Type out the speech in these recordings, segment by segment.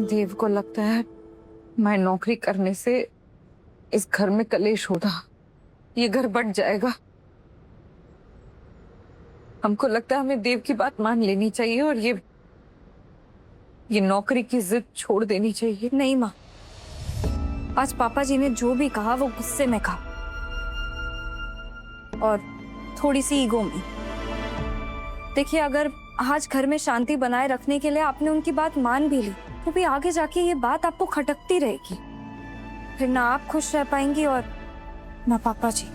देव को लगता है मैं नौकरी करने से इस घर में कलेश होगा, ये घर बंट जाएगा। हमको लगता है हमें देव की बात मान लेनी चाहिए और ये नौकरी की जिद छोड़ देनी चाहिए। नहीं माँ, आज पापा जी ने जो भी कहा वो गुस्से में कहा और थोड़ी सी ईगो में। देखिए, अगर आज घर में शांति बनाए रखने के लिए आपने उनकी बात मान भी ली तो भी आगे जाके ये बात आपको खटकती रहेगी। फिर ना आप खुश रह पाएंगी और ना पापा जी।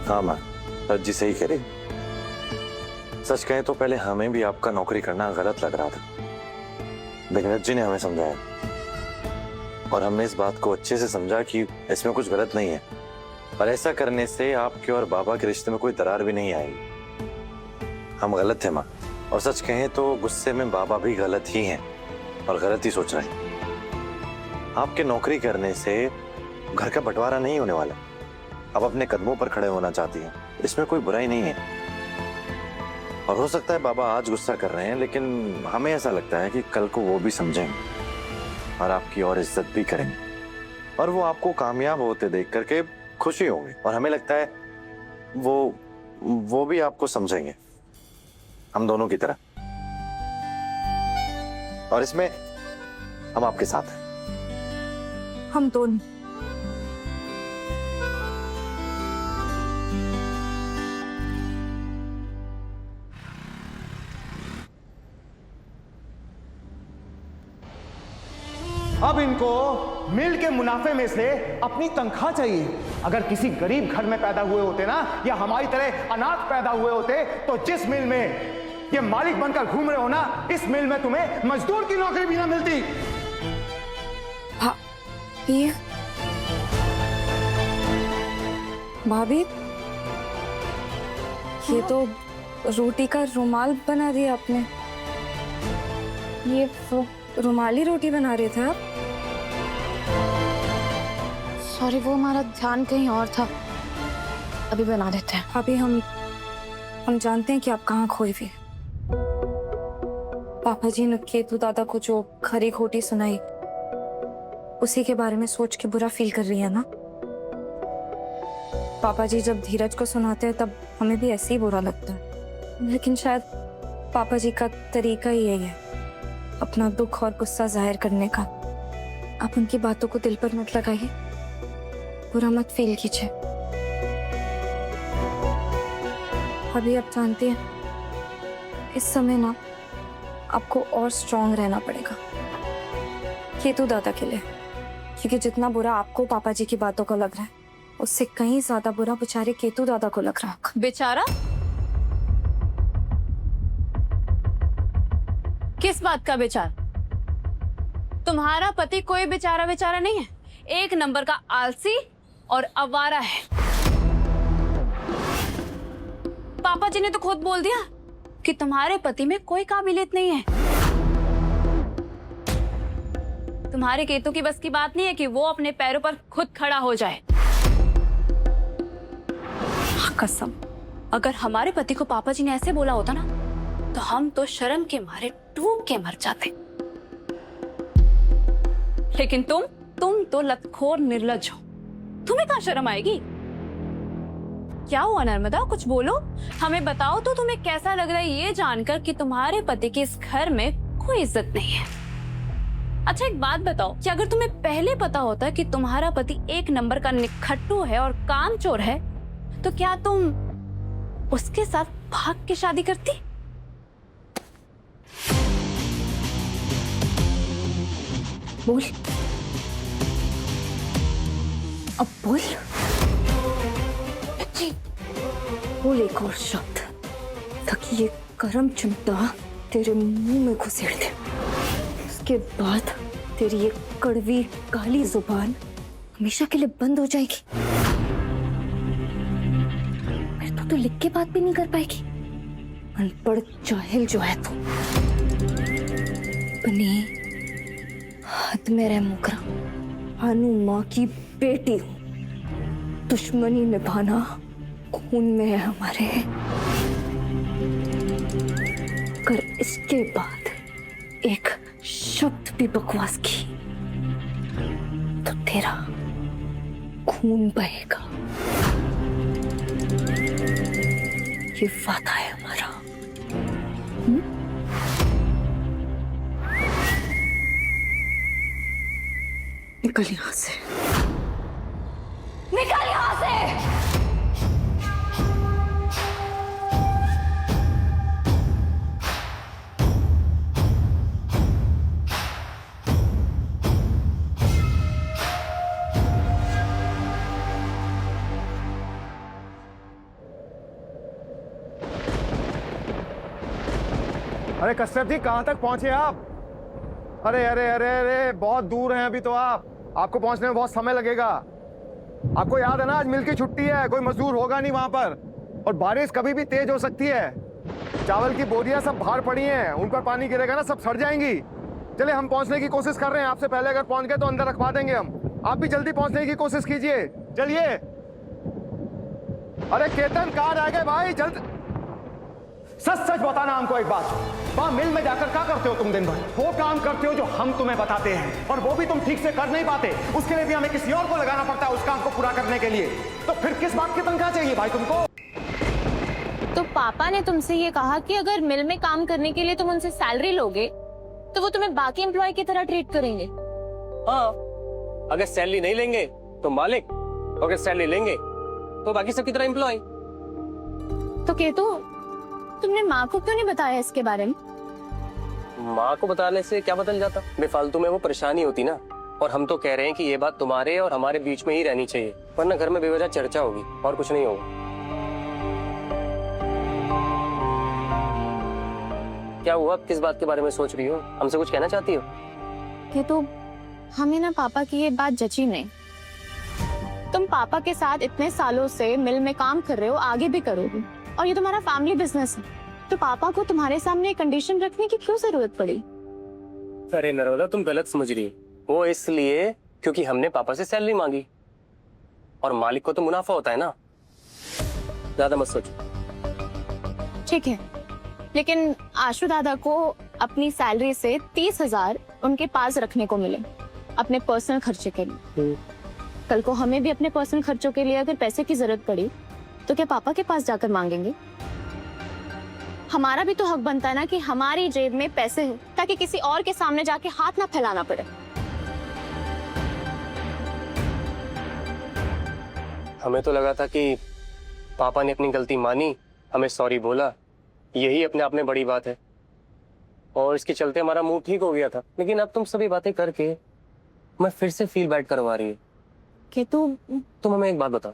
हाँ माँ, सच जी सही करे। सच कहें तो पहले हमें भी आपका नौकरी करना गलत लग रहा था, लेकिन रज जी ने हमें समझाया और हमने इस बात को अच्छे से समझा कि इसमें कुछ गलत नहीं है और ऐसा करने से आपके और बाबा के रिश्ते में कोई दरार भी नहीं आएगी। हम गलत थे माँ, और सच कहें तो गुस्से में बाबा भी गलत ही हैं और गलत ही सोच रहे हैं। आपके नौकरी करने से घर का बंटवारा नहीं होने वाला। आप अपने कदमों पर खड़े होना चाहती हैं, इसमें कोई बुराई नहीं है। और हो सकता है बाबा आज गुस्सा कर रहे हैं, लेकिन हमें ऐसा लगता है कि कल को वो भी समझेंगे और आपकी और इज्जत भी करेंगे और वो आपको कामयाब होते देख करके खुशी होंगे और हमें लगता है वो भी आपको समझेंगे, हम दोनों की तरह। और इसमें हम आपके साथ हैं। हम दोनों। अब इनको मिल के मुनाफे में से अपनी तनख्वाह चाहिए। अगर किसी गरीब घर में पैदा हुए होते ना, या हमारी तरह अनाथ पैदा हुए होते, तो जिस मिल में ये मालिक बनकर घूम रहे हो ना, इस मिल में तुम्हें मजदूर की नौकरी भी ना मिलती। हाँ, ये भाभी, ये तो रोटी का रुमाल बना दिया आपने। ये रुमाली रोटी बना रहे थे आप? सॉरी, वो हमारा ध्यान कहीं और था, अभी बना देते हैं। अभी हम जानते हैं कि आप कहाँ खोई हुई। पापा जी ने केतु दादा को जो खरी खोटी सुनाई, उसी के बारे में सोच के बुरा फील कर रही है ना? पापा जी जब धीरज को सुनाते हैं तब हमें भी ऐसे ही बुरा लगता है, लेकिन शायद पापा जी का तरीका ही यही है, अपना दुख और गुस्सा जाहिर करने का। आप उनकी बातों को दिल पर मत लगाइए, बुरा मत फील कीजिए। अभी आप जानती हैं, इस समय ना आपको और स्ट्रांग रहना पड़ेगा केतु दादा के लिए, क्योंकि जितना बुरा आपको पापा जी की बातों को लग रहा है, उससे कहीं ज्यादा बुरा बेचारे केतु दादा को लग रहा है। बेचारा? किस बात का बेचारा? तुम्हारा पति कोई बेचारा बेचारा नहीं है, एक नंबर का आलसी और आवारा है। पापा जी ने तो खुद बोल दिया कि तुम्हारे पति में कोई काबिलियत नहीं है। तुम्हारे केतु की बस की बात नहीं है कि वो अपने पैरों पर खुद खड़ा हो जाए। कसम, अगर हमारे पति को पापा जी ने ऐसे बोला होता ना, तो हम तो शर्म के मारे डूब के मर जाते। लेकिन तुम तो लतखोर निर्लज हो, तुम्हें कहाँ शर्म आएगी? क्या हुआ नर्मदा, कुछ बोलो, हमें बताओ तो तुम्हें कैसा लग रहा है ये जानकर कि तुम्हारे पति की इस घर में कोई इज्जत नहीं है। अच्छा एक बात बताओ, कि अगर तुम्हें पहले पता होता कि तुम्हारा पति एक नंबर का निखट्टू है और कामचोर है, तो क्या तुम उसके साथ भाग के शादी करती? बोल, अब बोल। बोल एक और शब्द, ताकि ये गरम चिमटा तेरे मुंह में घुसेड़ दे। उसके बाद तेरी ये कड़वी काली जुबान हमेशा के लिए बंद हो जाएगी। फिर तो लिख के बात भी नहीं कर पाएगी। अनपढ़ जाहिल जो है तू। अपनी हद में रह मुकरा, भानु माँ की बेटी हूँ। दुश्मनी निभाना खून में है हमारे। अगर इसके बाद एक शब्द भी बकवास की तो तेरा खून बहेगा। ये वादा है हमारा। निकल यहाँ से। निकल यहाँ से। अरे कश्यप जी, कहां तक पहुंचे आप? अरे अरे अरे अरे, बहुत दूर हैं अभी तो आप। आपको पहुंचने में बहुत समय लगेगा। आपको याद है ना, आज मिल की छुट्टी है, कोई मजदूर होगा नहीं वहां पर, और बारिश कभी भी तेज हो सकती है। चावल की बोरियां सब बाहर पड़ी हैं, उन पर पानी गिरेगा ना, सब सड़ जाएंगी। चले, हम पहुंचने की कोशिश कर रहे हैं। आपसे पहले अगर पहुंच गए तो अंदर रखवा देंगे हम। आप भी जल्दी पहुंचने की कोशिश कीजिए, चलिए। अरे केतन, कहाँ रह गए भाई? जल्द सच सच बताना हमको एक बात। वहां मिल में जाकर क्या करते हो तुम दिन भर? वो काम करते हो जो हम तुम्हें बताते हैं, और वो भी तुम ठीक से कर नहीं पाते। उसके लिए भी हमें किसी और को लगाना पड़ता है उस काम को पूरा करने के लिए। तो फिर किस बात की तनख्वाह चाहिए भाई तुमको? तो पापा ने तुमसे ये कहा कि अगर मिल में काम करने के लिए तुम उनसे सैलरी लोगे तो वो तुम्हें बाकी एम्प्लॉय की तरह ट्रीट करेंगे। हाँ, अगर सैलरी नहीं लेंगे तो मालिक, और अगर सैलरी लेंगे तो बाकी सबकी तरह एम्प्लॉय। तो केतु, तुमने माँ को क्यों नहीं बताया इसके बारे में? माँ को बताने से क्या बदल जाता? बेफालतू में वो परेशानी होती ना। और हम तो कह रहे हैं कि ये बात तुम्हारे और हमारे बीच में ही रहनी चाहिए, वरना घर में बेवजह चर्चा होगी और कुछ नहीं होगा। क्या हुआ? किस बात के बारे में सोच रही हो? हमसे कुछ कहना चाहती हो? केतु, हमें ना पापा की ये बात जची नहीं। तुम पापा के साथ इतने सालों से मिल में काम कर रहे हो, आगे भी करोगे, और ये तुम्हारा फैमिली बिजनेस है। तो पापा को तुम्हारे सामने कंडीशन रखने की क्यों जरूरत पड़ी? अरे नर्मदा, तुम गलत समझ रही हो। वो इसलिए क्योंकि हमने पापा से सैलरी मांगी, और मालिक को तो मुनाफा होता है ना। ज्यादा मत सोचो। ठीक है, लेकिन आशु दादा को अपनी सैलरी से 30,000 उनके पास रखने को मिले अपने पर्सनल खर्चे के लिए। कल को हमें भी अपने पर्सनल खर्चों के लिए अगर पैसे की जरूरत पड़ी तो क्या पापा के पास जाकर मांगेंगे? हमारा भी तो हक बनता है ना कि हमारी जेब में पैसे हो, ताकि किसी और के सामने जाके हाथ ना फैलाना पड़े। हमें तो लगा था कि पापा ने अपनी गलती मानी, हमें सॉरी बोला, यही अपने आप में बड़ी बात है, और इसके चलते हमारा मूड ठीक हो गया था। लेकिन अब तुम सभी बातें करके मैं फिर से फील बैड करवा रही है। कि तुम हमें एक बात बताओ,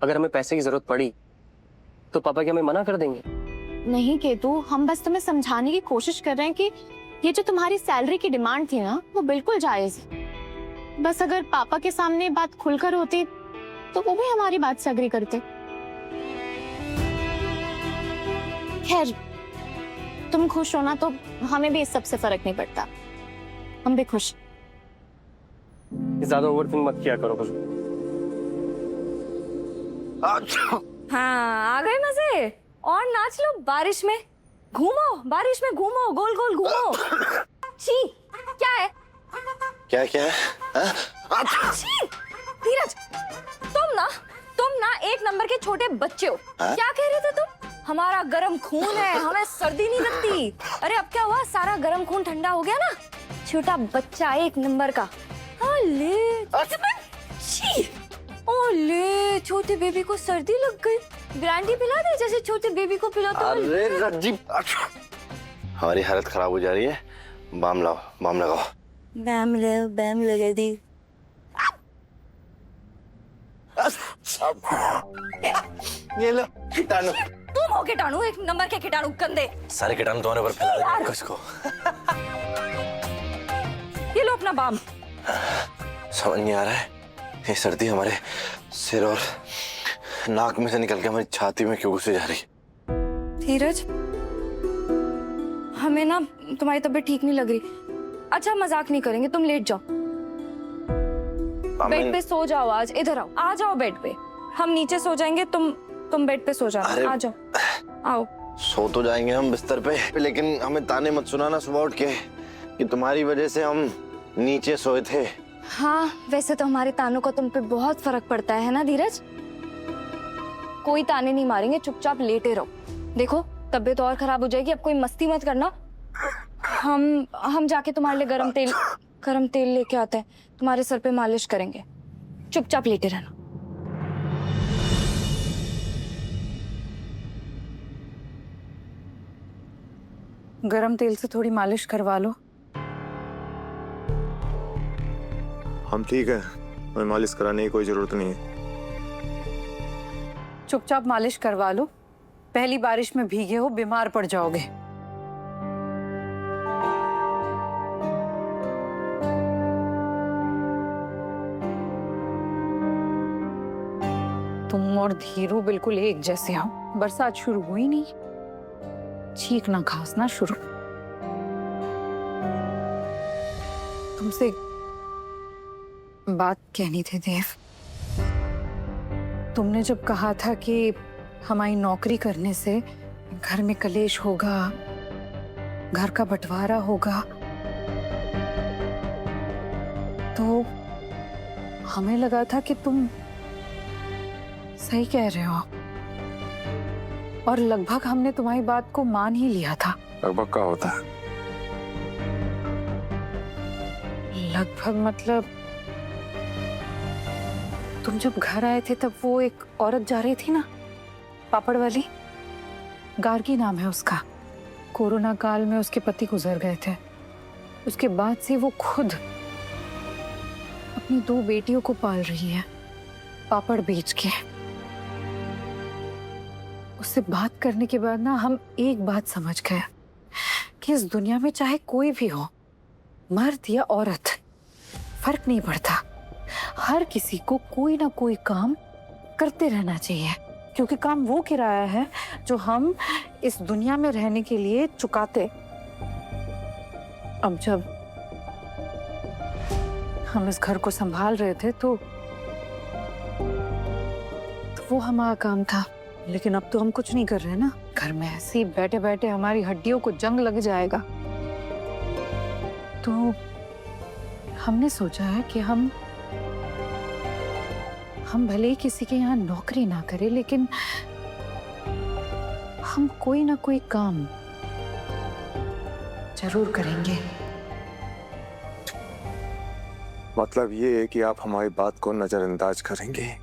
अगर हमें पैसे की जरूरत पड़ी तो पापा क्या हमें मना कर देंगे? नहीं केतु, हम बस तुम्हें समझाने की कोशिश कर रहे हैं कि ये जो तुम्हारी सैलरी की डिमांड थी ना, वो बिल्कुल जायज है। बस अगर पापा के सामने बात खुलकर होती तो वो भी हमारी बात से अग्री करते। खैर, तुम खुश हो ना, तो हमें भी इस सब से फर्क नहीं पड़ता, हम भी खुश। ज्यादा ओवरथिंक मत किया करो। हाँ, आ गए मजे। और नाच लो बारिश में, घूमो बारिश में, घूमो गोल गोल घूमो। छी, क्या है? क्या क्या है? छी, धीरज, तुम ना एक नंबर के छोटे बच्चे हो। क्या कह रहे थे तुम? हमारा गर्म खून है, हमें सर्दी नहीं लगती। अरे अब क्या हुआ, सारा गर्म खून ठंडा हो गया ना। छोटा बच्चा एक नंबर का। ले, ओले, छोटे बेबी को सर्दी लग गई। ब्रांडी पिला दे जैसे छोटे बेबी को पिलाते हो। अरे रज्जी, हमारी हालत खराब हो जा रही है। बाम लाओ, बाम लगाओ। बैम लगा दी। ये लो कीटाणु। तुम हो कीटाणु, एक नंबर के कीटाणु गंदे। सारे कीटाणु तुम्हारे ऊपर फैला देंगे किसको? ये लो अपना बाम। समझ नहीं आ रहा है, ये सर्दी हमारे सिर और नाक में से निकल के हमारी छाती में क्यों घुसे जा रही है? धीरज, हमें ना तुम्हारी तबीयत ठीक नहीं लग रही। अच्छा, मजाक नहीं करेंगे, तुम लेट जाओ, बेड पे सो जाओ। आज इधर आ जाओ बेड पे। हम नीचे सो जाएंगे, तुम बेड पे सो जाओ। आ जाओ, आओ। सो तो जाएंगे हम बिस्तर पे, लेकिन हमें ताने मत सुनाना सुबह उठ के कि तुम्हारी वजह से हम नीचे सोए थे। हाँ, वैसे तो हमारे तानों का तुम पे बहुत फर्क पड़ता है ना धीरज। कोई ताने नहीं मारेंगे, चुपचाप लेटे रहो। देखो तबीयत और खराब हो जाएगी, अब कोई मस्ती मत करना। हम जाके तुम्हारे लिए गरम तेल लेके आते हैं, तुम्हारे सर पे मालिश करेंगे। चुपचाप लेटे रहना। गरम तेल से थोड़ी मालिश करवा लो। हम ठीक है, हमें मालिश कराने की कोई जरूरत नहीं है। चुपचाप मालिश करवा लो, पहली बारिश में भीगे हो, बीमार पड़ जाओगे। तुम और धीरू बिल्कुल एक जैसे हो। बरसात शुरू हुई नहीं, चीखना खांसना शुरू। तुमसे बात कहनी थी देव। तुमने जब कहा था कि हमारी नौकरी करने से घर में कलेश होगा, घर का बंटवारा होगा, तो हमें लगा था कि तुम सही कह रहे हो, और लगभग हमने तुम्हारी बात को मान ही लिया था। लगभग क्या होता है? लगभग मतलब तुम जब घर आए थे तब वो एक औरत जा रही थी ना, पापड़ वाली, गार्गी नाम है उसका। कोरोना काल में उसके पति गुजर गए थे। उसके बाद से वो खुद अपनी 2 बेटियों को पाल रही है, पापड़ बेच के। उससे बात करने के बाद ना हम एक बात समझ गए कि इस दुनिया में चाहे कोई भी हो, मर्द या औरत, फर्क नहीं पड़ता। हर किसी को कोई ना कोई काम करते रहना चाहिए, क्योंकि काम वो किराया है जो हम इस दुनिया में रहने के लिए चुकाते। अब जब हम इस घर को संभाल रहे थे तो वो हमारा काम था, लेकिन अब तो हम कुछ नहीं कर रहे ना। घर में ऐसे ही बैठे बैठे हमारी हड्डियों को जंग लग जाएगा। तो हमने सोचा है कि हम भले ही किसी के यहाँ नौकरी ना करें, लेकिन हम कोई ना कोई काम जरूर करेंगे। मतलब ये है कि आप हमारी बात को नजरअंदाज करेंगे?